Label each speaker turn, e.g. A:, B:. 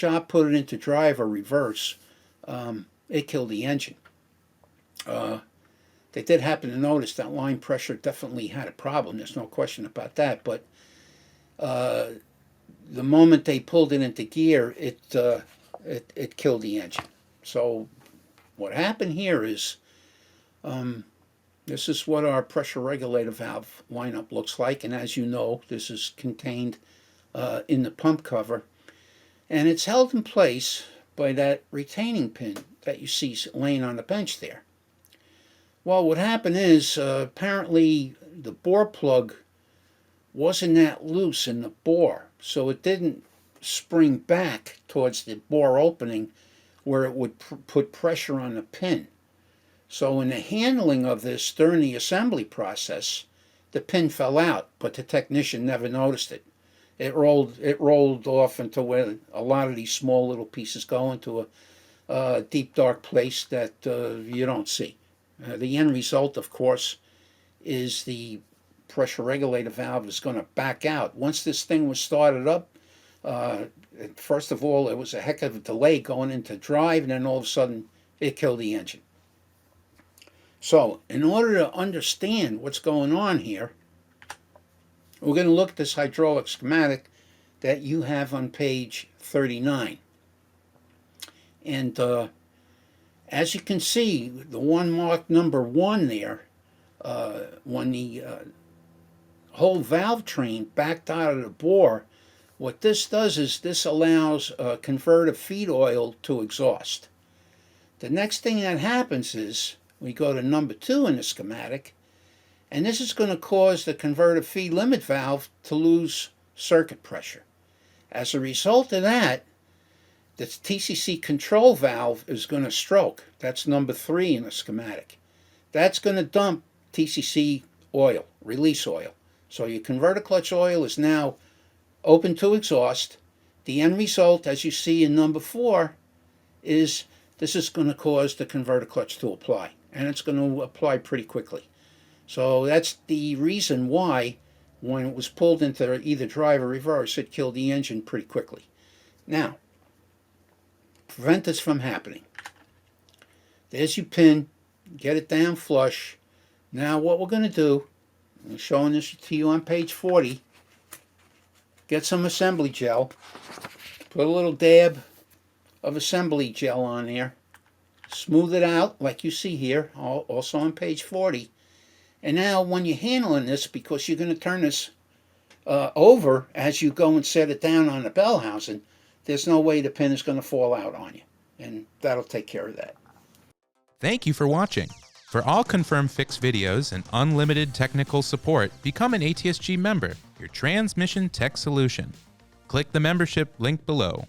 A: shop put it into drive or reverse, it killed the engine. They did happen to notice that line pressure definitely had a problem. There's no question about that. But the moment they pulled it into gear, it killed the engine. So what happened here is, this is what our pressure regulator valve lineup looks like. And as you know, this is contained in the pump cover. And it's held in place by that retaining pin that you see laying on the bench there. Well, what happened is, apparently the bore plug wasn't that loose in the bore, so it didn't spring back towards the bore opening where it would put pressure on the pin. So in the handling of this during the assembly process, the pin fell out, but the technician never noticed it. It rolled off into where a lot of these small little pieces go into a deep dark place that you don't see. The end result, of course, is the pressure regulator valve is going to back out. Once this thing was started up, first of all, it was a heck of a delay going into drive, and then all of a sudden, it killed the engine. So, in order to understand what's going on here, we're going to look at this hydraulic schematic that you have on page 39. And as you can see, the one marked number 1 there, when the whole valve train backed out of the bore, what this does is this allows converter feed oil to exhaust. The next thing that happens is we go to number 2 in the schematic, and this is going to cause the converter feed limit valve to lose circuit pressure. As a result of that, the TCC control valve is going to stroke. That's number 3 in the schematic. That's going to dump TCC oil, release oil. So your converter clutch oil is now open to exhaust. The end result, as you see in number 4, is this is going to cause the converter clutch to apply. And it's going to apply pretty quickly. So that's the reason why when it was pulled into either drive or reverse, it killed the engine pretty quickly. Now, prevent this from happening. There's your pin. Get it down flush. Now what we're going to do, I'm showing this to you on page 40, get some assembly gel. Put a little dab of assembly gel on there. Smooth it out like you see here, also on page 40. And now when you're handling this, because you're going to turn this over as you go and set it down on the bell housing, there's no way the pin is going to fall out on you. And that'll take care of that.
B: Thank you for watching. For all Confirm Fix videos and unlimited technical support, become an ATSG member, your transmission tech solution. Click the membership link below.